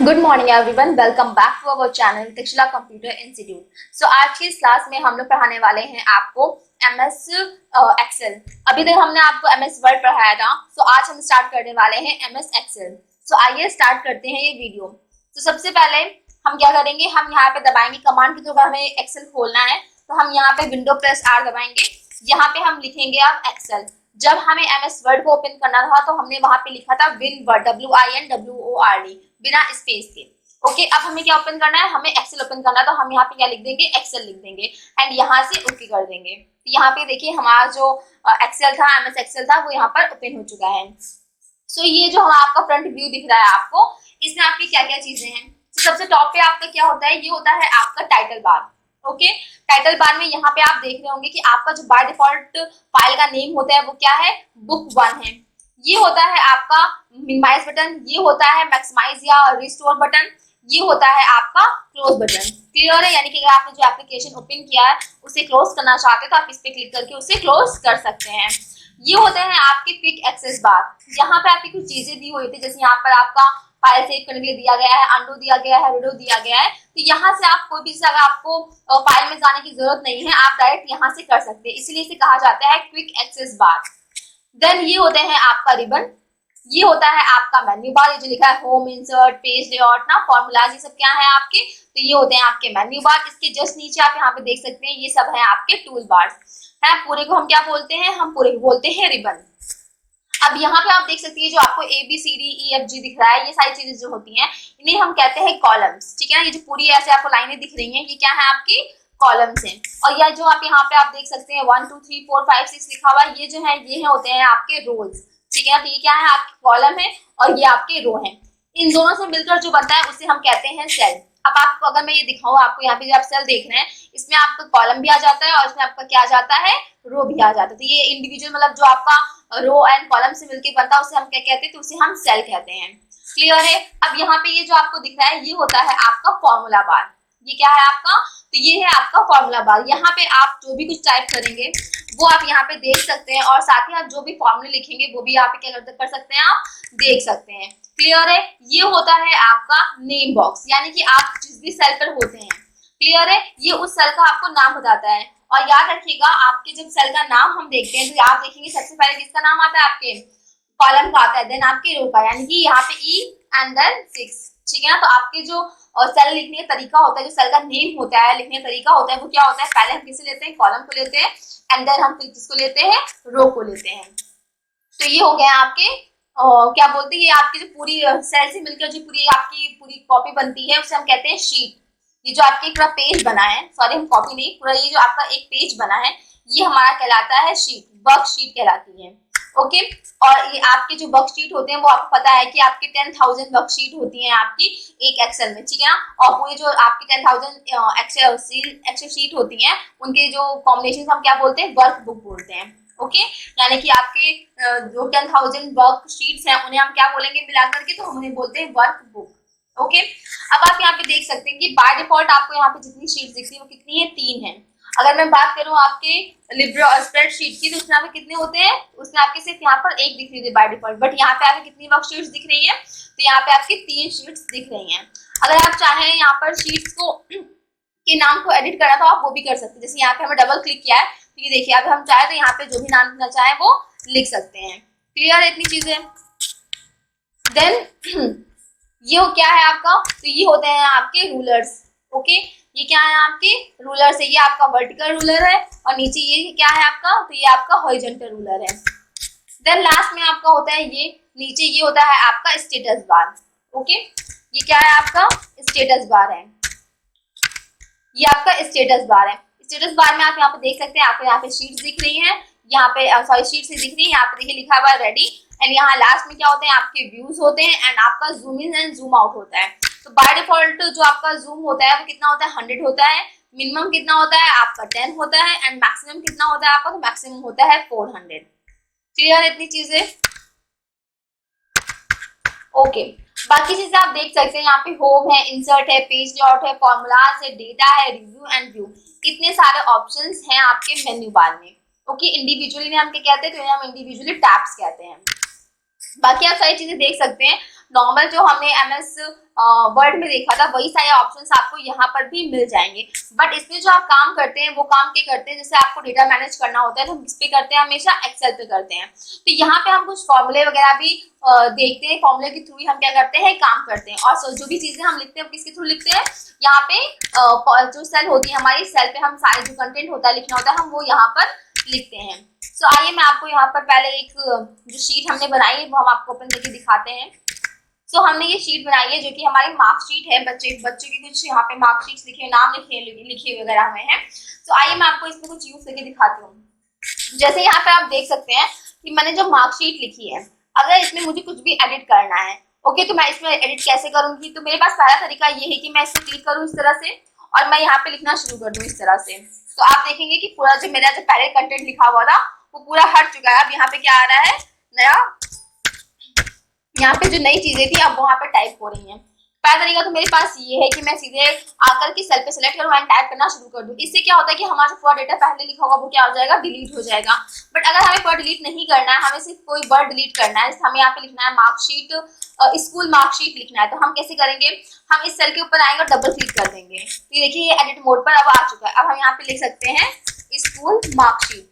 Good morning everyone, welcome back to our channel Takshashila computer institute. So आज की इस class में हम लोग पढ़ाने वाले हैं आपको एमएस एक्सेल। अभी तक हमने आपको एमएस वर्ड पढ़ाया था, सो आज हम स्टार्ट करने वाले हैं एमएस एक्सेल। सो आइए स्टार्ट करते हैं ये वीडियो। तो सबसे पहले हम क्या करेंगे, हम यहाँ पे दबाएंगे कमांड के थ्रू हमें एक्सेल खोलना है, तो हम यहाँ पे विंडो प्रेस आर दबाएंगे। यहाँ पे हम लिखेंगे आप एक्सेल। जब हमें एमएस वर्ड को ओपन करना था तो हमने वहां पे लिखा था विन वर्ड, WINWORD, बिना स्पेस के। ओके, अब हमें क्या ओपन करना है, हमें एक्सेल ओपन करना है, तो हम यहाँ पे क्या लिख देंगे, एक्सेल लिख देंगे एंड यहाँ से ओके कर देंगे। तो यहाँ पे देखिए हमारा जो एक्सेल था, एमएस एक्सेल था, वो यहाँ पर ओपन हो चुका है। सो ये जो हमारा आपका फ्रंट व्यू दिख रहा है आपको, इसमें आपकी क्या क्या चीजें हैं। तो सबसे टॉप पे आपका क्या होता है, ये होता है आपका title bar. Okay, title bar में यहाँ पे आप देख रहे होंगे कि आपका जो बाय डिफॉल्ट फाइल का नेम होता है वो क्या है, बुक 1 है। ये होता है आपका मिनिमाइज बटन, ये होता है मैक्सिमाइज या रिस्टोर बटन, ये होता है आपका क्लोज बटन। क्लियर है, यानी कि अगर आपने जो एप्लीकेशन ओपन किया है उसे क्लोज करना चाहते हैं तो आप इस पे क्लिक करके उसे क्लोज कर सकते हैं। ये होते हैं आपके क्विक एक्सेस बार। यहाँ पे आपकी कुछ चीजें दी हुई थी, जैसे यहाँ पर आपका फाइल सेव करने के लिए दिया गया है, अंडू दिया गया है, रीडो दिया गया है। तो यहाँ से आप कोई भी चीज, अगर आपको फाइल में जाने की जरूरत नहीं है, आप डायरेक्ट यहाँ से कर सकते हैं, इसलिए इसे कहा जाता है क्विक एक्सेस बार। देन ये होते हैं आपका रिबन, ये होता है आपका मेन्यू बार, ये जो लिखा है होम, इंसर्ट, पेज लेआउट ना, फॉर्मूलाज, ये सब क्या है आपके, तो ये होते हैं आपके मेन्यू बार। इसके जस्ट नीचे आप यहाँ पे देख सकते हैं, ये सब है आपके टूल बार्स है। पूरे को हम क्या बोलते हैं, हम पूरे को बोलते हैं रिबन। अब यहाँ पे आप देख सकते हैं जो आपको ABCDEFG दिख रहा है, ये सारी चीजें जो होती हैं इन्हें हम कहते हैं कॉलम्स। ठीक है ना, ये जो पूरी ऐसे आपको लाइनें दिख रही हैं, ये क्या है आपकी कॉलम्स हैं। और यह जो आप यहाँ पे आप देख सकते हैं 1 2 3 4 5 6 लिखा हुआ है, ये जो है ये होते हैं आपके रोल्स। ठीक है ना, तो ये क्या है, आपके कॉलम है और ये आपके रो है। इन दोनों से मिलकर जो बनता है उसे हम कहते हैं सेल। अब आपको अगर मैं ये दिखाऊं, आपको यहाँ पे जो आप सेल देख रहे हैं, इसमें आपका कॉलम भी आ जाता है और इसमें आपका क्या आ जाता है, रो भी आ जाता है। तो ये इंडिविजुअल मतलब जो आपका रो एंड कॉलम से मिलकर बनता है उसे हम क्या कहते हैं, तो उसे हम सेल कहते हैं। क्लियर है। अब यहाँ पे ये जो आपको दिख रहा है, ये होता है आपका फॉर्मूला बार। ये क्या है आपका, तो ये है आपका फॉर्मूला बार। यहाँ पे आप जो भी कुछ टाइप करेंगे वो आप यहाँ पे देख सकते हैं, और साथ ही आप जो भी फॉर्मूले लिखेंगे वो भी आप क्या कर सकते हैं, आप देख सकते हैं। क्लियर है। ये होता है आपका नेम बॉक्स, यानी कि आप जिस भी सेल पर होते हैं, क्लियर है, ये उस सेल का आपको नाम बताता है। और याद रखिएगा, आपके जब सेल का नाम हम देखते हैं तो आप देखेंगे सबसे पहले किसका नाम आता है, आपके कॉलम का आता है, देन आपके रो का, यानी कि यहाँ पे E एंड देन 6। ठीक है ना, तो आपके जो सेल लिखने का तरीका होता है, जो सेल का नेम होता है, लिखने का तरीका होता है, वो क्या होता है, पहले हम किसे लेते हैं, कॉलम को लेते हैं एंड देन हम फिर किसको लेते हैं, रो को लेते हैं। तो ये हो गया आपके क्या बोलते हैं, ये आपकी जो पूरी सेल से मिलकर जो पूरी आपकी पूरी कॉपी बनती है उसे हम कहते हैं शीट। ये जो आपके पूरा पेज बना है, सॉरी हम कॉपी नहीं, पूरा ये जो आपका एक पेज बना है, ये हमारा कहलाता है शीट, वर्कशीट कहलाती है। ओके, और ये आपके जो वर्कशीट होते हैं वो आपको पता है कि आपके 10,000 वर्कशीट होती हैं आपकी एक एक्सेल में। ठीक है ना, और पूरी जो आपकी 10,000 एक्सेल शीट होती हैं, उनके जो कॉम्बिनेशन हम क्या बोलते हैं, वर्क बुक बोलते हैं। ओके, यानी कि आपके जो 10,000 वर्क शीट्स हैं उन्हें हम क्या बोलेंगे मिलाकर के, तो हम उन्हें बोलते हैं वर्क बुक। ओके, अब आप यहाँ पे देख सकते हैं कि बाय डिफॉल्ट आपको यहाँ पे जितनी शीट्स दिख रही है वो कितनी है, 3 है। अगर मैं बात करूँ आपके लिब्रा स्प्रेडशीट की, तो उसमें आपके कितने होते हैं, उसमें आपके सिर्फ यहाँ पर एक दिख रही थी बाय डिफॉल्ट, बट यहाँ पे आपके कितनी वर्क शीट्स दिख रही है, तो यहाँ पे आपकी 3 शीट्स दिख रही हैं। अगर आप चाहें यहाँ पर शीट्स को के नाम को एडिट करना तो आप वो भी कर सकते हैं। जैसे यहाँ पे हमें डबल क्लिक किया है, तो ये देखिए अगर हम चाहे तो यहाँ पे जो भी नाम लिखना चाहे वो लिख सकते हैं। क्लियर है इतनी चीजें। देन ये क्या है आपका, तो ये होते हैं आपके रूलर्स। ओके, ये क्या है आपके रूलर्स है, ये आपका वर्टिकल रूलर है, और नीचे ये क्या है आपका, तो ये आपका हॉरिजॉन्टल रूलर है। देन लास्ट में आपका होता है ये नीचे, ये होता है आपका स्टेटस बार। ओके, ये क्या है आपका स्टेटस बार है, ये आपका स्टेटस बार है। स्टेटस बार में आप यहाँ पे देख सकते हैं, आपको यहाँ पे शीट्स दिख रही हैं, यहाँ पे सॉरी शीट्स दिख रही है, यहाँ पे देखिए लिखा हुआ है रेडी, एंड यहाँ लास्ट में क्या होते हैं, आपके व्यूज होते हैं एंड आपका zoom in and zoom out होता है। तो बाय डिफॉल्ट जो आपका जूम होता है वो कितना होता है, 100 होता है। मिनिमम कितना होता है आपका 10 होता है, एंड मैक्सिमम कितना होता है आपका, तो मैक्सिमम होता है 400। क्लियर इतनी चीजें। ओके, बाकी चीजें आप देख सकते हैं, यहाँ पे होम है, इंसर्ट है, पेज लेआउट है, फॉर्मूलाज है, डेटा है, रिव्यू एंड व्यू, इतने सारे ऑप्शंस हैं आपके मेन्यू बार में। ओके, इंडिविजुअली हम क्या कहते हैं, तो हम इंडिविजुअली टैब्स कहते हैं। बाकी आप सारी चीजें देख सकते हैं, नॉर्मल जो हमने MS वर्ड में देखा था वही सारे ऑप्शंस आपको यहाँ पर भी मिल जाएंगे। बट इसमें जो आप काम करते हैं वो काम क्या करते हैं, जैसे आपको डेटा मैनेज करना होता है तो हम किस पे करते हैं, हमेशा एक्सेल पे करते हैं। तो यहाँ पे हम कुछ फॉर्मूले वगैरह भी देखते हैं, फॉर्मूले के थ्रू ही हम क्या करते हैं, काम करते हैं। और जो भी चीजें हम लिखते हैं किसके थ्रू लिखते हैं, यहाँ पे जो सेल होती है हमारी, सेल पे हम सारे जो कंटेंट होता है लिखना होता है हम वो यहाँ पर लिखते हैं। सो आइए मैं आपको यहाँ पर पहले एक जो शीट हमने बनाई है वो हम आपको ओपन करके दिखाते हैं। सो हमने ये शीट बनाई है जो कि हमारी मार्कशीट है, बच्चे की कुछ यहाँ पे मार्कशीट लिखे, नाम लिखे वगैरह हुए हैं। सो आइए मैं आपको इसमें कुछ यूज करके दिखाती हूँ। जैसे यहाँ पे आप देख सकते हैं कि मैंने जो मार्कशीट लिखी है, अगर इसमें मुझे कुछ भी एडिट करना है, ओके, तो मैं इसमें एडिट कैसे करूंगी, तो मेरे पास पहला तरीका ये है कि मैं इसको क्लिक करूँ इस तरह से और मैं यहाँ पे लिखना शुरू कर दूं इस तरह से। तो आप देखेंगे कि पूरा जो मेरा जो पहले कंटेंट लिखा हुआ था वो पूरा हट चुका है। अब यहाँ पे क्या आ रहा है, नया, यहाँ पे जो नई चीजें थी अब वहां पे टाइप हो रही हैं। पहला तरीका तो मेरे पास ये है कि मैं सीधे आकर के सेल पे सेलेक्ट करूँ एंड टाइप करना शुरू कर दूं। इससे क्या होता है कि हमारा पूरा डेटा पहले लिखा होगा वो क्या हो जाएगा, डिलीट हो जाएगा। बट अगर हमें पूरा डिलीट नहीं करना है, हमें सिर्फ कोई वर्ड डिलीट करना है, हमें यहाँ पे लिखना है मार्कशीट, स्कूल मार्कशीट लिखना है, तो हम कैसे करेंगे, हम इस सेल के ऊपर आएंगे और डबल क्लिक कर देंगे। तो ये देखिए ये एडिट मोड पर अब आ चुका है। अब हम यहाँ पे लिख सकते हैं स्कूल मार्कशीट।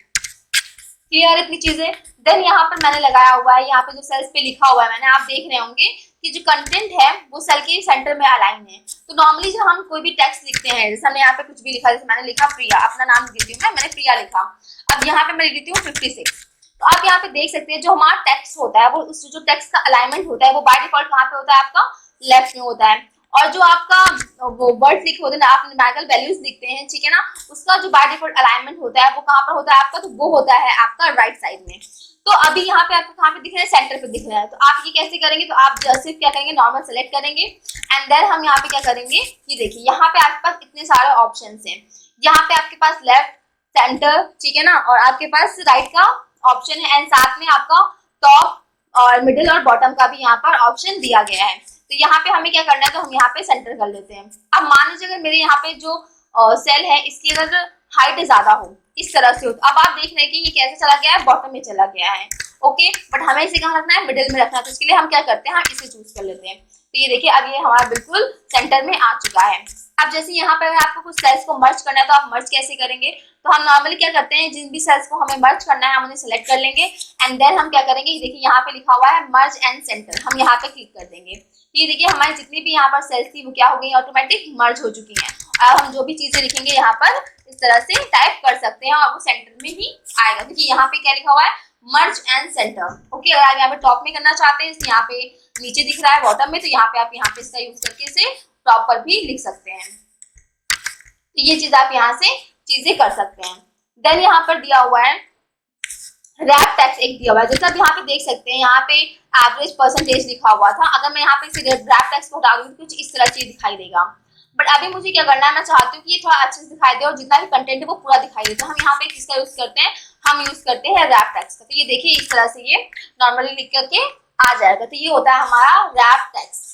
क्लियर इतनी चीजें। देन यहाँ पर मैंने लगाया हुआ है, यहाँ पे जो सेल्स पे लिखा हुआ है मैंने, आप देख रहे होंगे कि जो कंटेंट है वो सेल के सेंटर में अलाइन है। तो नॉर्मली जब हम कोई भी टेक्स्ट लिखते हैं, जैसे हमने यहाँ पे कुछ भी लिखा, जैसे मैंने लिखा प्रिया, अपना नाम लिख देती हूँ मैंने प्रिया लिखा। अब यहाँ पे मैं लिख देती हूँ 56। तो आप यहाँ पे देख सकते हैं जो हमारा टेक्स्ट होता है वो उस जो टेक्स्ट का अलाइनमेंट होता है वो बाय डिफॉल्ट कहाँ पे होता है, आपका लेफ्ट में होता है। और जो आपका वो वर्ड्स लिखे होते हैं ना, आप न्यूमेरिकल वैल्यूज लिखते हैं, ठीक है ना, उसका जो बाय डिफॉल्ट अलाइनमेंट होता है वो कहाँ पर होता है आपका, तो वो होता है आपका राइट साइड में। तो अभी यहाँ पे आपको कहाँ पे दिख रहा है, सेंटर पे दिख रहा है। तो आप ये कैसे करेंगे, तो आप जैसे क्या करेंगे, नॉर्मल सेलेक्ट करेंगे एंड देन हम यहाँ पे क्या करेंगे, ये देखिए यहाँ पे आपके पास इतने सारे ऑप्शन हैं। यहाँ पे आपके पास लेफ्ट, सेंटर, ठीक है ना, और आपके पास राइट का ऑप्शन है एंड साथ में आपका टॉप और मिडिल और बॉटम का भी यहाँ पर ऑप्शन दिया गया है। तो यहाँ पे हमें क्या करना है, तो हम यहाँ पे सेंटर कर लेते हैं। अब मान लीजिए अगर मेरे यहाँ पे जो सेल है इसकी अगर हाइट ज्यादा हो, इस तरह से हो, तो अब आप देख रहे हैं कि ये कैसे चला गया है, बॉटम में चला गया है। ओके, बट हमें इसे कहाँ रखना है, मिडिल में रखना है। तो इसके लिए हम क्या करते हैं, हम इसे चूज कर लेते हैं। तो ये देखिए अब ये हमारा बिल्कुल सेंटर में आ चुका है। अब जैसे यहाँ पे अगर आपको कुछ सेल्स को मर्ज करना है तो आप मर्ज कैसे करेंगे, तो हम नॉर्मली क्या करते हैं, जिन भी सेल्स को हमें मर्ज करना है हम उन्हें सेलेक्ट कर लेंगे एंड देन हम क्या करेंगे, देखिए यहाँ पे लिखा हुआ है मर्ज एंड सेंटर, हम यहाँ पे क्लिक कर देंगे। ये देखिए हमारी जितनी भी यहाँ पर सेल्स थी वो क्या हो गई, ऑटोमेटिक मर्ज हो चुकी हैं। और हम जो भी चीजें लिखेंगे यहाँ पर इस तरह से टाइप कर सकते हैं और वो सेंटर में ही आएगा। देखिए यहाँ पे क्या लिखा हुआ है, मर्ज एंड सेंटर। ओके, अगर आप यहाँ पे टॉप में करना चाहते हैं, यहाँ पे नीचे दिख रहा है बॉटम में, तो यहाँ पे आप यहाँ पे इसका यूज करके इसे टॉप पर भी लिख सकते हैं। तो ये चीज आप यहाँ से चीजें कर सकते हैं। देन यहाँ पर दिया हुआ है रैप टेक्स्ट, एक दिया हुआ है, जैसे आप यहाँ पे देख सकते हैं, यहाँ पे एवरेज परसेंटेज लिखा हुआ था। अगर मैं यहाँ पे इसे रैप टेक्स्ट को हटा दूँ तो कुछ इस तरह चीज दिखाई देगा। बट अभी मुझे क्या करना है, मैं चाहती हूँ कि ये थोड़ा अच्छे से दिखाई दे और जितना भी कंटेंट है वो पूरा दिखाई दे। तो हम यहाँ पे किसका यूज करते हैं, हम यूज करते हैं रैप टेक्स्ट का। तो ये देखिए इस तरह से ये नॉर्मली लिख करके आ जाएगा। तो ये होता है हमारा रैप टेक्स्ट।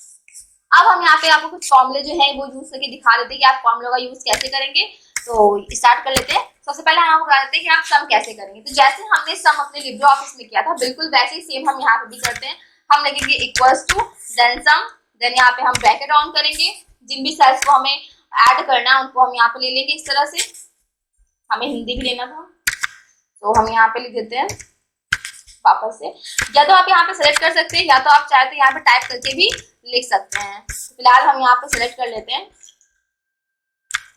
अब हम यहाँ पे आपको कुछ फॉर्मूले जो है वो यूज करके दिखा देते हैं कि आप फॉर्मूले का यूज कैसे करेंगे। तो स्टार्ट कर लेते हैं। सबसे पहले हम आपको बता देते हैं कि आप सम कैसे करेंगे। तो जैसे हमने सम अपने लिब्रे ऑफिस में किया था बिल्कुल वैसे ही सेम हम यहाँ पे भी करते हैं। हम लिखेंगे equals to then sum, then यहाँ पे हम ब्रैकेट ऑन करेंगे, जिन भी सेल्स को हमें ऐड करना है उनको हम यहाँ पे ले लेंगे इस तरह से। हमें हिंदी भी लेना था तो हम यहाँ पे लिख देते हैं वापस से। या तो आप यहाँ पे सेलेक्ट कर सकते हैं या तो आप चाहे तो यहाँ पे टाइप करके भी लिख सकते हैं। फिलहाल हम यहाँ पे सेलेक्ट कर लेते हैं।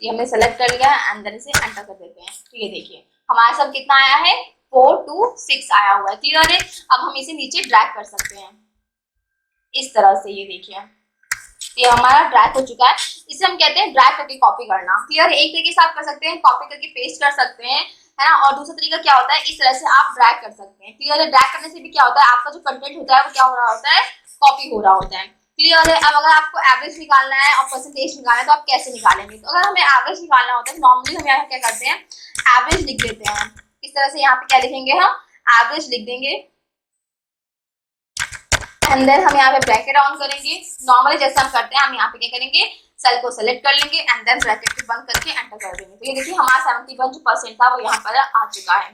ये हमने सेलेक्ट कर लिया है एंड देन इसे एंटर कर देते हैं। तो ये देखिए हमारा सब कितना आया है, 4 to 6 आया हुआ है। क्लियर है। अब हम इसे नीचे ड्रैग कर सकते हैं इस तरह से। ये देखिए ये हमारा ड्रैग हो चुका है। इसे हम कहते हैं ड्रैग करके कॉपी करना। क्लियर। एक तरीके से आप कर सकते हैं, कॉपी करके पेस्ट कर सकते हैं, है ना। और दूसरा तरीका क्या होता है, इस तरह से आप ड्रैग कर सकते हैं। क्लियर है। ड्रैग करने से भी क्या होता है, आपका जो कंटेंट होता है वो क्या हो रहा होता है, कॉपी हो रहा होता है। क्लियर है। अब अगर आपको एवरेज निकालना है और परसेंटेज निकालना है तो आप कैसे निकालेंगे। तो अगर हमें एवरेज निकालना होता है नॉर्मली हम यहाँ क्या करते हैं, एवरेज लिख देते हैं। इस तरह से यहाँ पे क्या लिखेंगे, हम एवरेज लिख देंगे एंड देन हम यहाँ पे ब्रैकेट ऑन करेंगे। नॉर्मली जैसे हम करते हैं हम यहाँ पे क्या करेंगे, सेल को सेलेक्ट कर लेंगे एंड देन ब्रैकेट को बंद करके एंटर कर देंगे। तो ये देखिए हमारा 71% था वो यहाँ पर आ चुका है।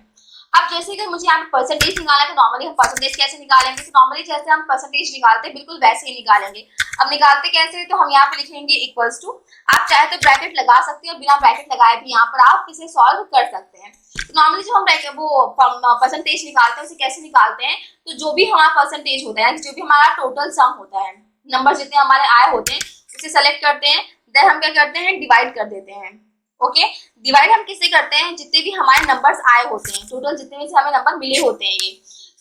अब जैसे कि मुझे यहाँ पे परसेंटेज निकालना है तो नॉर्मली हम परसेंटेज कैसे निकालेंगे, तो नॉर्मली जैसे हम परसेंटेज निकालते हैं बिल्कुल वैसे ही निकालेंगे। अब निकालते कैसे, तो हम यहाँ पे लिखेंगे इक्वल्स टू, आप चाहे तो ब्रैकेट लगा सकते हो, बिना ब्रैकेट लगाए भी यहाँ पर आप इसे सॉल्व कर सकते हैं। तो नॉर्मली जो हम वो परसेंटेज निकालते हैं उसे कैसे निकालते हैं, तो जो भी हमारा परसेंटेज होता है, जो भी हमारा टोटल सम होता है, नंबर जितने हमारे आए होते हैं उसे सेलेक्ट करते हैं, देन हम क्या करते हैं डिवाइड कर देते हैं। ओके, डिवाइड हम किससे करते हैं, जितने भी हमारे नंबर्स आए होते हैं, टोटल जितने भी हमें नंबर मिले होते हैं ये,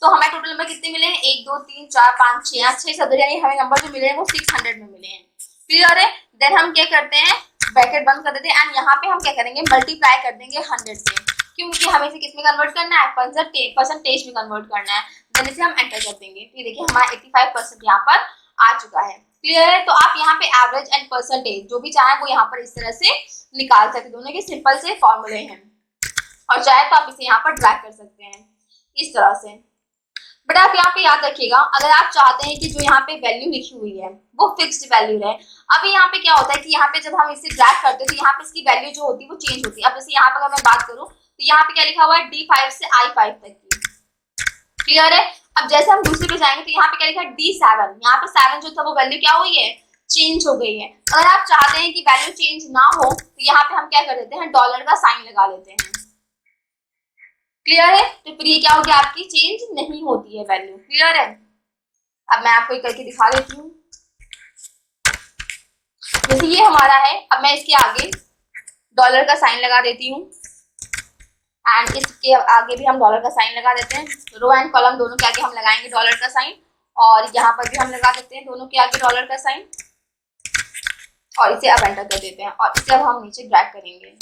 तो हमें टोटल नंबर कितने मिले हैं, 1 2 3 4 5 6 7, यानी हमें नंबर जो मिले हैं वो 600 में मिले हैं। क्लियर है। देन हम क्या करते हैं, ब्रैकेट बंद कर देते हैं एंड यहाँ पे हम क्या करेंगे मल्टीप्लाई कर देंगे 100 से, क्योंकि हमें इसे किस में कन्वर्ट करना है, परसेंटेज में कन्वर्ट करना है। देन इसे हम एंटर कर देंगे, तो ये देखिए हमारा 85% यहाँ पर आ चुका है। क्लियर है। तो आप यहाँ पे एवरेज एंड परसेंटेज जो भी चाहें वो यहाँ पर इस तरह से निकाल सकते हैं, दोनों के सिंपल से फॉर्मूले हैं, और चाहे तो आप इसे यहाँ पर ड्रैग कर सकते हैं इस तरह से। बट आप यहाँ पे याद रखिएगा, अगर आप चाहते हैं कि जो यहाँ पे वैल्यू लिखी हुई है वो फिक्स्ड वैल्यू है, अभी यहाँ पे क्या होता है कि यहाँ पे जब हम इसे ड्रैग करते हैं तो यहाँ पे इसकी वैल्यू जो होती है वो चेंज होती है। अब जैसे यहाँ पर अगर मैं बात करूँ तो यहाँ पे क्या लिखा हुआ है D5 से I5 तक की। क्लियर है। अब जैसे हम दूसरे पे जाएंगे तो यहाँ पे क्या लिखा है D7, यहाँ पे 7 जो था वो वैल्यू क्या हुई है, चेंज हो गई है। अगर आप चाहते हैं कि वैल्यू चेंज ना हो तो यहाँ पे हम क्या कर देते हैं, डॉलर का साइन लगा लेते हैं। क्लियर है। तो फिर ये क्या होगी, आपकी चेंज नहीं होती है वैल्यू। क्लियर है। अब मैं आपको करके दिखा देती हूँ, जैसे ये हमारा है, अब मैं इसके आगे डॉलर का साइन लगा देती हूँ एंड इसके आगे भी हम डॉलर का साइन लगा देते हैं। रो एंड कॉलम दोनों के आगे हम लगाएंगे डॉलर का साइन, और यहाँ पर भी हम लगा देते हैं दोनों के आगे डॉलर का साइन, और इसे अब एंटर कर देते हैं, और इसे अब हम नीचे ड्रैग करेंगे।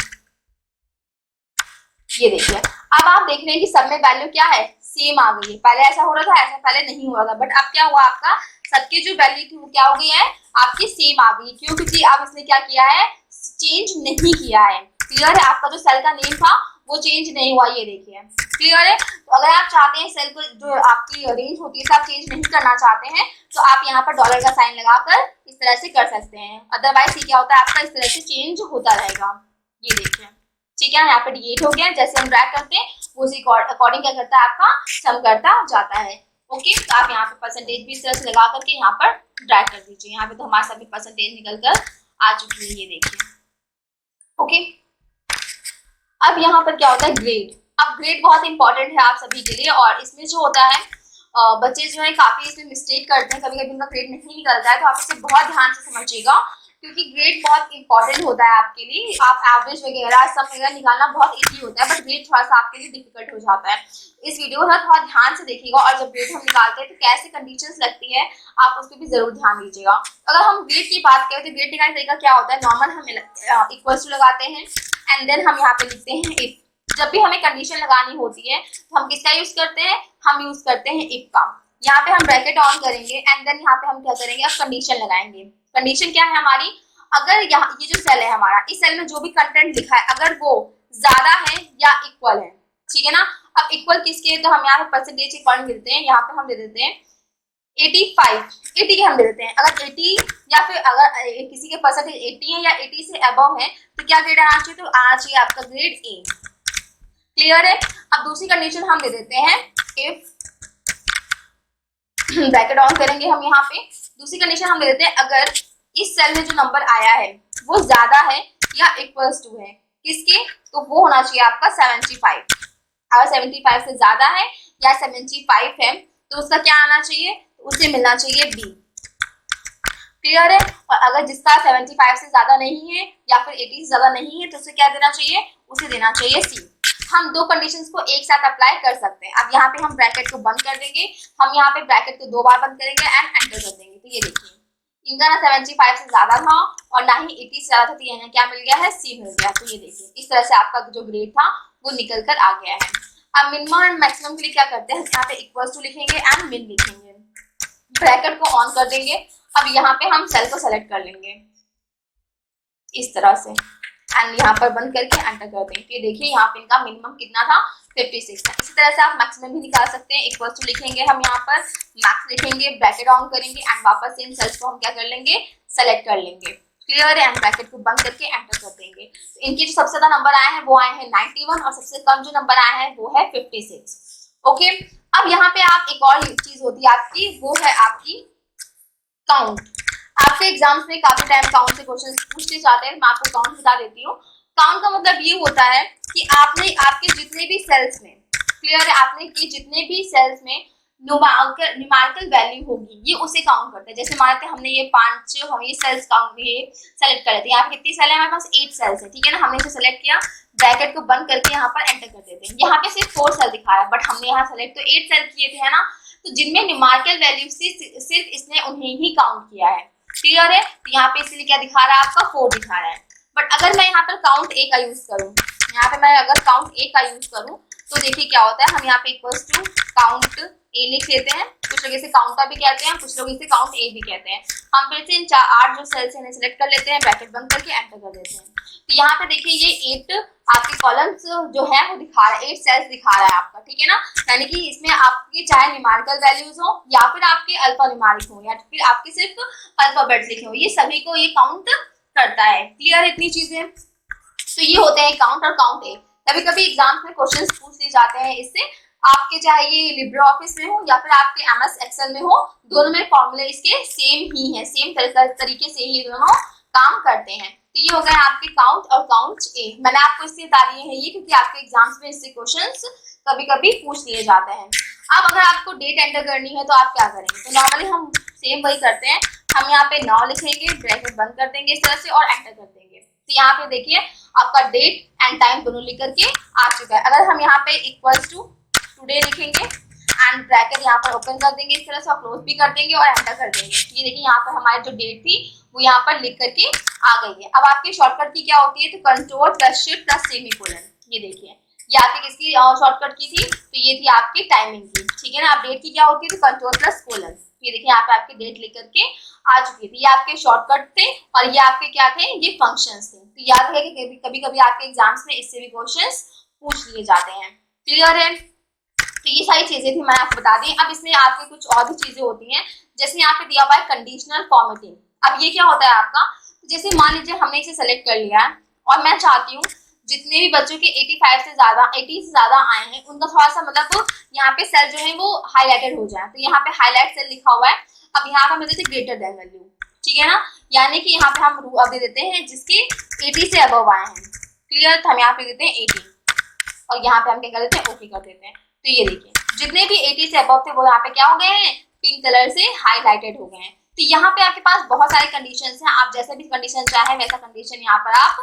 ये देखिए अब आप देख रहे हैं कि सब में वैल्यू क्या है, सेम आ गई है। पहले ऐसा हो रहा था, ऐसा पहले नहीं हो रहा था, बट अब क्या हुआ, आपका सबकी जो वैल्यू थी वो क्या हो गई है, आपकी सेम आ गई, क्योंकि अब इसने क्या किया है, चेंज नहीं किया है। क्लियर है। आपका जो सेल का नेम था वो चेंज नहीं हुआ, ये देखिए। क्लियर है। तो अगर आप चाहते हैं सेल को जो आपकी रेंज होती है आप चेंज नहीं करना चाहते हैं तो आप यहाँ पर डॉलर का साइन लगाकर इस तरह से कर सकते हैं, अदरवाइज ये क्या होता है आपका इस तरह से चेंज होता रहेगा। ये देखिए ठीक है, यहाँ पे D8 हो गया, जैसे हम ड्रैग करते हैं उसी अकॉर्डिंग क्या करता है आपका सम करता जाता है। ओके, तो आप यहाँ पे परसेंटेज भी इस तरह से लगा करके यहाँ पर ड्रैग कर दीजिए। यहाँ पे तो हमारे सभी परसेंटेज निकल कर आ चुकी है, ये देखिए। ओके, अब यहाँ पर क्या होता है ग्रेड। अब ग्रेड बहुत इंपॉर्टेंट है आप सभी के लिए, और इसमें जो होता है बच्चे जो है काफी इसमें मिस्टेक करते हैं, कभी कभी उनका ग्रेड नहीं निकलता है, तो आप इसे बहुत ध्यान से समझिएगा, क्योंकि ग्रेड बहुत इंपॉर्टेंट होता है आपके लिए। आप एवरेज वगैरह सब वगैरह निकालना बहुत इजी होता है, बट ग्रेड थोड़ा सा आपके लिए डिफिकल्ट हो जाता है। इस वीडियो को थोड़ा ध्यान से देखिएगा, और जब ग्रेड हम निकालते हैं तो कैसे कंडीशंस लगती है आप उस पर भी जरूर ध्यान दीजिएगा। अगर हम ग्रेड की बात करें तो ग्रेड निकालने का तरीका क्या होता है, नॉर्मल हम इक्वल्स टू लगाते हैं एंड देन हम यहाँ पे लिखते हैं इफ। जब भी हमें कंडीशन लगानी होती है तो हम किसका यूज करते हैं, हम यूज करते हैं इफ का। यहाँ पे हम ब्रैकेट ऑन करेंगे एंड देन यहाँ पे हम क्या करेंगे, अब कंडीशन लगाएंगे। कंडीशन क्या है हमारी, अगर यहाँ ये जो सेल है हमारा, इस सेल में जो भी कंटेंट लिखा है अगर वो ज्यादा है या इक्वल है, ठीक है ना। अब इक्वल किसके, तो हम यहाँ पे परसेंटेज के पॉइंट देते हैं, यहाँ पे हम दे देते हैं 85, 80 के हम दे देते हैं। अगर 80 या फिर अगर किसी के परसेंटेज 80 है या 80 से अबव है तो क्या ग्रेड आना चाहिए, तो आना चाहिए आपका ग्रेड ए। क्लियर है। अब दूसरी कंडीशन हम दे देते हैं इफ, ब्रैकेट ऑन करेंगे हम यहाँ पे, दूसरी कंडीशन हम दे देते हैं अगर इस सेल में जो नंबर आया है वो ज्यादा है या इक्वल्स टू है किसके, तो वो होना चाहिए आपका 75। अगर 75 से ज्यादा है या 75 है तो उसका क्या आना चाहिए, उसे मिलना चाहिए बी। क्लियर है। और अगर जिसका 75 से ज्यादा नहीं है या फिर 80 से ज्यादा नहीं है तो उसे क्या देना चाहिए, उसे देना चाहिए सी। हम दो कंडीशंस को एक साथ अप्लाई कर सकते हैं। अब यहाँ पे हम ब्रैकेट को बंद कर देंगे, हम यहाँ पे ब्रैकेट को 2 बार बंद करेंगे एंड एंटर कर देंगे। तो ये देखिए इनका ना 75 से ज्यादा था और ना ही 80 से ज्यादा था, तो यहाँ क्या मिल गया है, सी मिल गया। तो ये देखिए इस तरह से आपका जो ग्रेड था वो निकल कर आ गया है। अब मिनिमम एंड मैक्सिमम के लिए क्या करते हैं, यहाँ पे इक्वल्स टू लिखेंगे एंड मिन लिखेंगे, ब्रैकेट को ऑन कर देंगे। अब यहाँ पे हम सेल को सेलेक्ट कर लेंगे इस तरह से एंड यहाँ पर बंद करके एंटर कर देंगे। ये देखिए यहाँ पे इनका मिनिमम कितना था, 56 था। इसी तरह से आप मैक्सिमम भी निकाल सकते हैं। इक्वल्स टू लिखेंगे हम यहाँ पर, मैक्स लिखेंगे, ब्रैकेट ऑन करेंगे एंड वापस से इन सेल्स को हम क्या कर लेंगे, सेलेक्ट कर लेंगे। क्लियर है, एंड ब्रैकेट को बंद करके एंटर कर देंगे। तो इनके जो सबसे ज्यादा नंबर आए हैं वो आए हैं 91 और सबसे कम जो नंबर आए हैं वो है 56। ओके, अब यहाँ पे आप एक और चीज होती है आपकी, वो है आपकी काउंट। आपके एग्जाम्स में काफी टाइम काउंट से क्वेश्चन पूछते जाते हैं, मैं आपको काउंट बता देती हूँ। काउंट का मतलब ये होता है कि आपने आपके जितने भी सेल्स में, क्लियर है, आपने कि जितने भी सेल्स में न्यूमेरिकल वैल्यू होगी ये उसे काउंट करते हैं। जैसे मानते हैं हमने ये 5 हम ये सेल्स काउंट ये सेलेक्ट कर लेते हैं। यहाँ पे कितनी सेल है, हमारे पास 8 सेल्स है, ठीक है ना। हमने इसे सेलेक्ट किया, ब्रैकेट को बंद करके यहाँ पर एंटर कर देते हैं। यहाँ पे सिर्फ 4 सेल दिखा रहा है, बट हमने यहाँ सेलेक्ट तो 8 सेल किए थे, है ना। तो जिनमें न्यूमेरिकल वैल्यू सिर्फ इसने उन्हें ही काउंट किया है, क्लियर है। तो यहाँ पे इसलिए क्या दिखा रहा है आपका 4 दिखा रहा है। बट अगर मैं यहाँ पर काउंट ए का यूज करूँ, यहाँ पे मैं अगर काउंट ए का यूज करूँ तो देखिए क्या होता है। हम यहाँ पे इक्वल्स टू काउंट ए लिख लेते हैं। कुछ लोग इसे काउंटर भी कहते हैं, कुछ लोग इसे काउंट ए भी कहते हैं। हम फिर से इन 8 जो सेल्स हैं सिलेक्ट कर लेते हैं, ब्रैकेट बंद करके एंटर कर देते हैं। तो यहाँ पे देखिए ये 8 आपके कॉलम्स जो है वो दिखा रहा है, 8 सेल्स दिखा रहा है आपका, ठीक है ना। यानी कि इसमें आपके चाहे न्यूमेरिकल वैल्यूज हो या फिर आपके अल्फा न्यूमेरिक हो या फिर आपके सिर्फ अल्फाबेट्स लिखे हो, ये सभी को ये काउंट करता है। क्लियर, इतनी चीजें। तो ये होते हैं काउंट और काउंट ए। कभी कभी एग्जाम्स में क्वेश्चंस पूछ लिए जाते हैं इससे, आपके चाहे ये लिब्रे ऑफिस में हो या फिर आपके एमएस एक्सेल में हो, दोनों में फॉर्मूले इसके सेम ही है, सेम तरीके से ही दोनों काम करते हैं। तो ये हो गए आपके काउंट और काउंट ए। मैंने आपको इसलिए बता दिए हैं ये क्योंकि आपके एग्जाम्स में इससे क्वेश्चंस कभी कभी पूछ लिए जाते हैं। अब अगर आपको डेट एंटर करनी है तो आप क्या करेंगे, तो नॉर्मली हम सेम वही करते हैं। हम यहाँ पे 9 लिखेंगे, ब्रैकेट बंद कर देंगे इस तरह से और एंटर कर देंगे। तो यहाँ पे देखिए आपका डेट एंड टाइम दोनों लिख करके आ चुका है। अगर हम यहाँ पे इक्वल्स टू टुडे लिखेंगे एंड ब्रैकेट यहाँ पर ओपन कर देंगे इस तरह से और क्लोज भी कर देंगे और एंटर कर देंगे। ये देखिए यहाँ पर हमारी जो डेट थी वो यहाँ पर लिख करके आ गई है। अब आपकी शॉर्टकट की क्या होती है, तो control plus shift plus semicolon. ये देखिए ये आपकी किसकी शॉर्टकट की थी, तो ये थी आपकी टाइमिंग की, ठीक है ना। अब डेट की क्या होती है, तो कंट्रोल प्लस कोलन। ये देखिए यहाँ पे आपकी डेट लिख करके आ चुकी थी। ये आपके शॉर्टकट थे और ये आपके क्या थे, ये फंक्शंस थे। तो याद रखिए कि कभी कभी आपके एग्जाम्स में इससे भी क्वेश्चंस पूछ लिए जाते हैं। क्लियर है। तो ये सारी चीजें थी मैंने आपको बता दी। अब इसमें आपके कुछ और भी चीजें होती हैं, जैसे यहाँ पे दिया हुआ है कंडीशनल फॉर्मेटिंग। अब ये क्या होता है आपका, जैसे मान लीजिए हमने इसे सेलेक्ट कर लिया है और मैं चाहती हूँ जितने भी बच्चों के 80 से ज्यादा आए हैं उनका थोड़ा सा मतलब यहाँ पे सेल जो है वो हाईलाइटेड हो जाए। तो यहाँ पे हाईलाइट सेल लिखा हुआ है। अब यहाँ पे हम देते ग्रेटर देन वैल्यू, ठीक है ना, यानी कि यहाँ पे हम अब दे देते हैं जिसके 80 से अबव आए हैं। क्लियर, तो हम यहाँ पे देते हैं 80 और यहाँ पे हम क्या कर देते हैं, ओके कर देते हैं। तो ये देखिए जितने भी 80 से अबव थे वो यहाँ पे क्या हो गए हैं, पिंक कलर से हाईलाइटेड हो गए हैं। तो यहाँ पे आपके पास बहुत सारे कंडीशंस हैं, आप जैसे भी कंडीशन चाहे वैसा कंडीशन यहाँ पर आप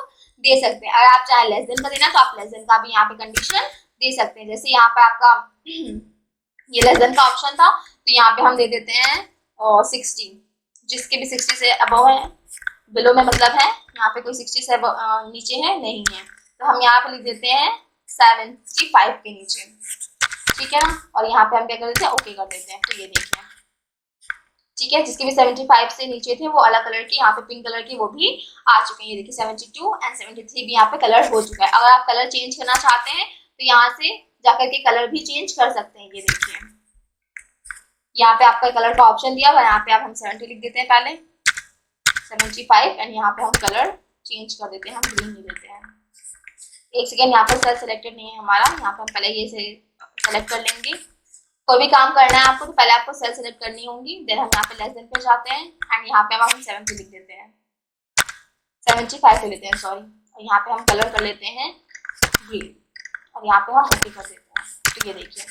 दे सकते हैं। अगर आप चाहे लेस देन का देना तो आप लेस देन का भी यहाँ पे कंडीशन दे सकते हैं। जैसे यहाँ पे आपका ये लेस देन का ऑप्शन था तो यहाँ पे हम दे देते हैं 60, जिसके भी 60 से अबव है, बिलो में मतलब है यहाँ पे कोई 60 से नीचे है नहीं है, तो हम यहाँ पे लिख देते हैं 75 के नीचे, ठीक है ना। और यहाँ पे हम क्या कर देते हैं, ओके कर देते हैं। तो ये देखिए ठीक है, जिसके भी 75 से नीचे थे वो अलग कलर की, यहाँ पे पिंक कलर की वो भी आ चुके हैं। ये देखिए 72 एंड 73 भी यहाँ पे कलर हो चुका है। अगर आप कलर चेंज करना चाहते हैं तो यहाँ से जाकर के कलर भी चेंज कर सकते हैं। ये देखिए यहाँ पे आपका कलर का ऑप्शन दिया हुआ है, यहाँ पे आप हम 70 लिख देते हैं पहले 75 एंड यहाँ पे हम कलर चेंज कर देते हैं, हम ग्रीन ले देते हैं। एक सेकेंड, यहाँ पर सेल सेलेक्टेड नहीं है हमारा, यहाँ पे हम पहले ये सेलेक्ट कर लेंगे। कोई भी काम करना है आपको तो पहले आपको सेल सेलेक्ट करनी होगी, देन हम यहाँ पे लेस देन पे जाते हैं एंड यहाँ पे हम 70 लिख देते हैं, 75 ले लेते हैं सॉरी, और यहाँ पे हम कलर कर लेते हैं ग्रीन और यहाँ पे हम ओके कर देते हैं। तो ये देखिए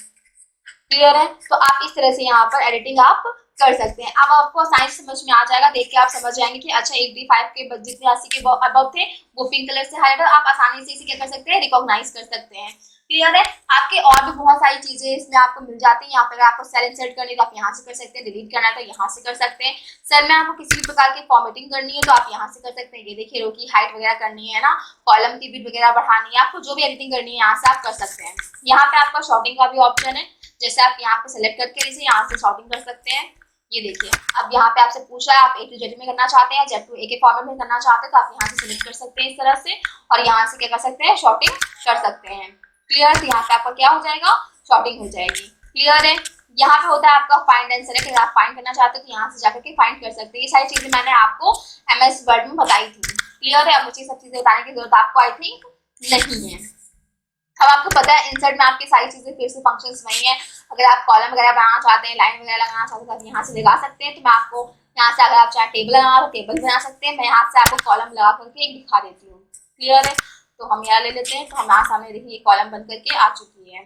क्लियर है। तो आप इस तरह से यहाँ पर एडिटिंग आप कर सकते हैं। अब आपको साइंस समझ में आ जाएगा, देख के आप समझ जाएंगे कि अच्छा 85 के जितने 80 के अबव थे वो पिंक कलर से हाईलाइट, आप आसानी से इसे क्या कर सकते हैं, रिकॉग्नाइज कर सकते हैं। क्लियर है। आपके और भी बहुत सारी चीजें इसमें आपको मिल जाती हैं। यहाँ पर आपको सेल इंसर्ट करनी है तो आप यहाँ से कर सकते हैं, डिलीट करना है तो यहाँ से कर सकते हैं, सेल में आपको किसी भी प्रकार की फॉर्मेटिंग करनी है तो आप यहाँ से कर सकते हैं। ये देखिए रो की हाइट वगैरह करनी है ना, कॉलम की विड्थ वगैरह बढ़ानी है, आपको जो भी एडिटिंग करनी है यहाँ से आप कर सकते हैं। यहाँ पे आपका शॉर्टिंग का भी ऑप्शन है, जैसे आप यहाँ पे सेलेक्ट करके इसे यहाँ से शॉर्टिंग कर सकते हैं। ये देखिए अब यहाँ पे आपसे पूछा है आप A to Z में करना चाहते हैं, Z to A के फॉर्मेट में करना चाहते हैं तो आप यहाँ से सिलेक्ट कर सकते हैं इस तरह से और यहाँ से क्या कर सकते हैं, शॉर्टिंग कर सकते हैं। क्लियर। तो यहाँ पे आपका क्या हो जाएगा, शॉर्टिंग हो जाएगी। क्लियर है। यहाँ पे होता है आपका फाइंड एंड सेलेक्ट, अगर आप फाइंड करना चाहते हो तो यहाँ से जाकर के फाइंड कर सकते हैं। ये सारी चीजें मैंने आपको MS वर्ड में बताई थी। क्लियर है? अब मुझे सब चीजें बताने की जरूरत आपको आई थिंक नहीं है। अब आपको पता है इंसर्ट में आपकी सारी चीजें फिर से फंक्शंस वही है। अगर आप कॉलम वगैरह बनाना चाहते हैं, लाइन वगैरह लगाना चाहते हैं तो आप यहाँ से लगा सकते हैं। तो मैं आपको यहाँ से, अगर आप चाहे टेबल लगाना तो टेबल बना सकते हैं। मैं यहाँ से आपको कॉलम लगा करके एक दिखा देती हूँ। क्लियर है? तो हम यहाँ ले लेते हैं। तो हमारे सामने देखिए कॉलम बन करके आ चुकी है।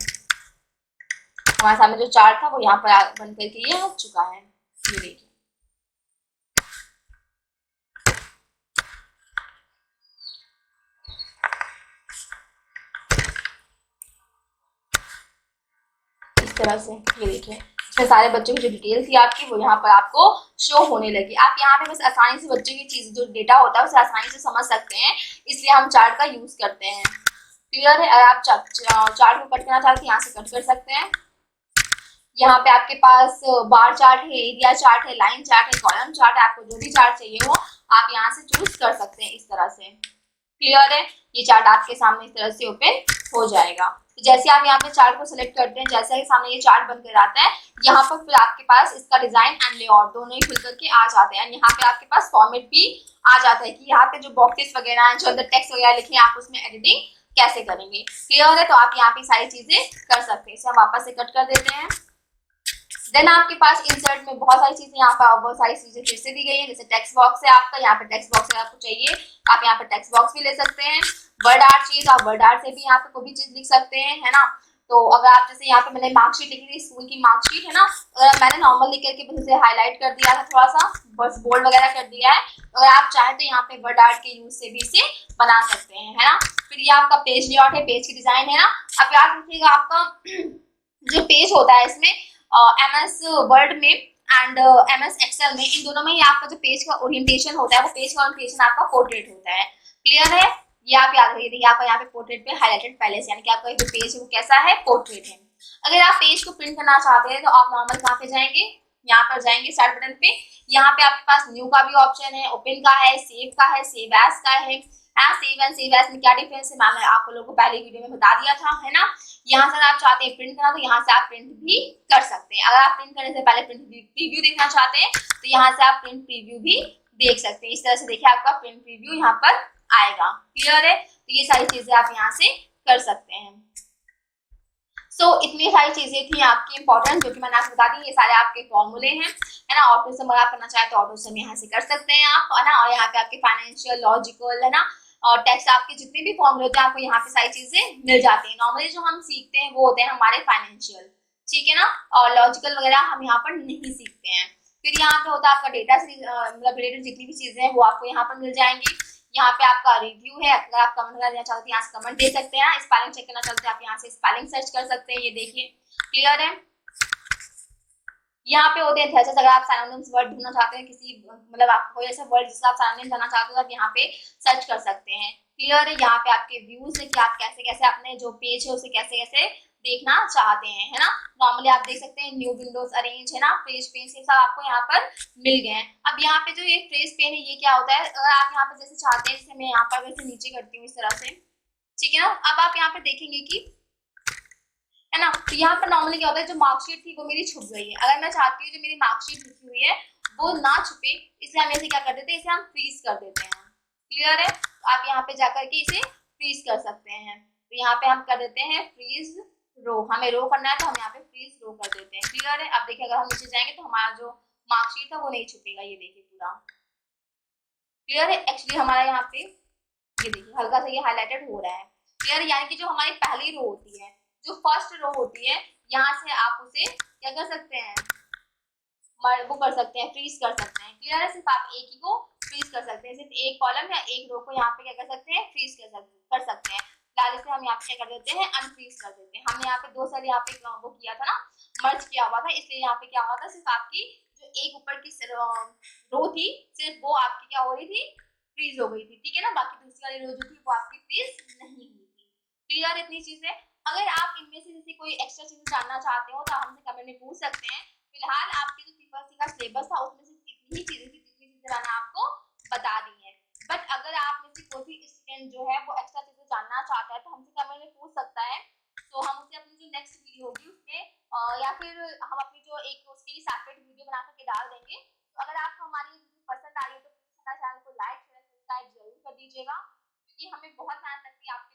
हमारे सामने जो चार्ट था वो यहाँ पर बन करके ये आ चुका है। ये देखिए, इस तरह से ये देखिए, इसमें सारे बच्चों की जो डिटेल थी आपकी वो यहाँ पर आपको शो होने लगी। आप यहाँ पे बस आसानी से बच्चों की चीज जो डेटा होता है उसे आसानी से समझ सकते हैं, इसलिए हम चार्ट का यूज करते हैं। क्लियर है? अगर आप चार्ट को कट करना चाहते हैं यहाँ से कट कर सकते हैं। यहाँ पे आपके पास बार चार्ट है, एरिया चार्ट है, लाइन चार्ट है, कॉलम चार्ट है। आपको जो भी चार्ट चाहिए हो आप यहाँ से चूज कर सकते हैं इस तरह से। क्लियर है? ये चार्ट आपके सामने इस तरह से ओपन हो जाएगा। तो जैसे आप यहाँ पे चार्ट को सिलेक्ट करते हैं, जैसे ही सामने ये चार्ट बनकर आता है, यहाँ पर फिर आपके पास इसका डिजाइन एंड लेआउट दोनों ही खुल करके आ जाते हैं। यहाँ पे आपके पास फॉर्मेट भी आ जाता है कि यहाँ पे जो बॉक्सेस वगैरह हैं, जो अंदर टेक्स्ट वगैरह लिखे हैं, आप उसमें एडिटिंग कैसे करेंगे। क्लियर है? तो आप यहाँ पे सारी चीजें कर सकते हैं। इसे हम वापस से कट कर देते हैं। देन आपके पास इंसर्ट में बहुत सारी चीजें, यहाँ पर बहुत सारी चीजें फिर से दी गई है। जैसे टेक्स्ट बॉक्स है आपका, यहाँ पे टेक्स्ट बॉक्स अगर आपको चाहिए आप यहाँ पे टेक्स्ट बॉक्स भी ले सकते हैं। वर्ड आर्ट चाहिए तो आप वर्ड आर्ट से भी यहाँ पे कोई भी चीज लिख सकते हैं, है ना। तो अगर आप जैसे यहाँ पे मैंने मार्कशीट लिखी थी, स्कूल की मार्कशीट है ना, अगर मैंने नॉर्मल लिख करके बस उसे हाईलाइट कर दिया था, थोड़ा सा बस बोल्ड वगैरह कर दिया है। अगर आप चाहें तो यहाँ पे वर्ड आर्ट के यूज से भी इसे बना सकते हैं, है ना। फिर ये आपका पेज लेआउट है, पेज की डिजाइन है ना। अब याद रखिएगा आपका जो पेज होता है इसमें MS वर्ड में एंड MS एक्सेल में, इन दोनों में ही आपका जो पेज का ओरिएंटेशन होता है वो पेज का ओरिएंटेशन आपका पोर्ट्रेट होता है। क्लियर है? ये आप याद रखिए। देखिए आपका यहाँ पे पोर्ट्रेट पे हाईलाइटेड पहले से, यानी कि आपका जो पेज है वो कैसा है, पोर्ट्रेट है। अगर आप पेज को प्रिंट करना चाहते हैं तो आप नॉर्मल कहाँ पे जाएंगे, यहाँ पर जाएंगे स्टार्ट बटन पे। यहाँ पे आपके पास न्यू का भी ऑप्शन है, ओपन का है, सेव का है, सेव एज का है। सेव एंड सेव एज में क्या डिफरेंस है मैंने आप लोगों को पहले वीडियो में बता दिया था, है ना। यहाँ से आप चाहते हैं प्रिंट करना तो यहाँ से आप प्रिंट भी कर सकते हैं। अगर आप प्रिंट करने से पहले प्रिंट प्रीव्यू देखना चाहते हैं तो यहाँ से आप प्रिंट प्रीव्यू भी देख सकते हैं। इस तरह से देखिए आपका प्रिंट प्रीव्यू यहाँ पर आएगा। क्लियर है? तो ये सारी चीजें आप यहाँ से कर सकते हैं। इतनी सारी चीजें थी आपकी इंपॉर्टेंट, जो कि मैंने आपको बता दी। ये सारे आपके फॉर्मूले हैं, है ना। ऑटो सम आप करना चाहे तो ऑटो सम यहाँ से कर सकते हैं आप, है ना। और यहाँ पे आपके फाइनेंशियल, लॉजिकल, है ना, और टेक्स्ट, आपके जितने भी फॉर्मूले होते हैं आपको यहाँ पे सारी चीजें मिल जाती हैं। नॉर्मली जो हम सीखते हैं वो होते हैं हमारे फाइनेंशियल, ठीक है ना, और लॉजिकल वगैरह हम यहाँ पर नहीं सीखते हैं। फिर यहाँ पे होता है आपका डेटा से मतलब रिलेटेड जितनी भी चीजें हैं वो आपको यहाँ पर मिल जाएंगी। यहाँ पे आपका रिव्यू है, अगर आप कमेंट करना चाहते हैं यहाँ से कमेंट दे सकते हैं। स्पेलिंग चेक करना चाहते हैं आप यहाँ से स्पेलिंग सर्च कर सकते हैं, ये देखिए। क्लियर है? यहाँ पे होते हैं थेसिस, अगर आप सिनोनिम्स वर्ड ढूंढना चाहते हैं, किसी मतलब आपको कोई ऐसा वर्ड जिसका आप सिनोनिम जानना चाहते हो आप यहाँ पे सर्च कर सकते हैं। क्लियर है? यहाँ पे आपके व्यूज है कि आप कैसे कैसे अपने जो पेज है उसे कैसे कैसे देखना चाहते हैं, है ना। नॉर्मली आप देख सकते हैं न्यू विंडोज अरेंज, है ना, फ्रेश पेन, ये सब आपको यहाँ पर मिल गए हैं। अब यहाँ पे जो ये फ्रेश पेन है ये क्या होता है, अगर आप यहाँ पे जैसे चाहते हैं, जैसे मैं यहाँ पर वैसे नीचे करती हूँ इस तरह से, ठीक है ना। अब आप यहाँ पे देखेंगे कि, है ना, तो यहाँ पर नॉर्मली क्या होता है, जो मार्कशीट थी वो मेरी छुप गई है। अगर मैं चाहती हूँ जो मेरी मार्कशीट लिखी हुई है वो ना छुपे, इसलिए हम इसे क्या कर देते हैं, इसे हम फ्रीज कर देते हैं। क्लियर है? तो आप यहाँ पे जाकर के इसे फ्रीज कर सकते हैं। तो यहाँ पे हम कर देते हैं फ्रीज रो, हमें रो करना है तो हम यहाँ पे फ्रीज रो कर देते हैं। क्लियर है? अब देखिए अगर हम नीचे जाएंगे तो हमारा जो मार्कशीट है वो नहीं छुपेगा, ये देखिए पूरा। क्लियर है? एक्चुअली हमारा यहाँ पे ये देखिए हल्का सा ये हाईलाइटेड हो रहा है। क्लियर है? यानी कि जो हमारी पहली रो होती है, जो फर्स्ट रो होती है, यहाँ से आप उसे क्या कर सकते हैं, वो कर सकते हैं, फ्रीज कर सकते हैं। क्लियर है? सिर्फ आप एक ही को फ्रीज कर सकते हैं, सिर्फ एक कॉलम या एक रो को यहाँ पे क्या कर सकते हैं, फ्रीज कर सकते हैं। फिलहाल इसे हम यहाँ पे क्या कर देते हैं, अनफ्रीज कर देते हैं। हमने यहाँ पे दो साल यहाँ पे वो किया था ना, मर्ज किया हुआ था, इसलिए यहाँ पे क्या हुआ था, सिर्फ आपकी जो एक ऊपर की रो थी सिर्फ वो आपकी क्या हो रही थी, फ्रीज हो गई थी, ठीक है ना। बाकी दूसरी वाली रो जो थी वो आपकी फ्रीज नहीं हुई थी। क्लियर? इतनी चीजें। अगर आप इनमें से जैसे कोई एक्स्ट्रा चीज जानना चाहते हो तो आप हमसे कमेंट में पूछ सकते हैं। फिलहाल आपके जो TPC का सिलेबस था उसमें से इतनी ही चीजें थी, जितनी चीजें मैंने आपको बता दी है। बट अगर आप में से कोई भी स्टूडेंट जो है वो एक्स्ट्रा चीजें जानना चाहता है तो हमसे कमेंट में पूछ सकता है। तो हम उसे अपनी जो नेक्स्ट वीडियो होगी उसमें या फिर हम अपनी जो एक उसके लिए सेपरेट वीडियो बना करके डाल देंगे। तो अगर आपको हमारी वीडियो पसंद आई है तो प्लीज हमारे चैनल को लाइक शेयर सब्सक्राइब जरूर कर दीजिएगा, क्योंकि हमें बहुत मेहनत लगती है आपके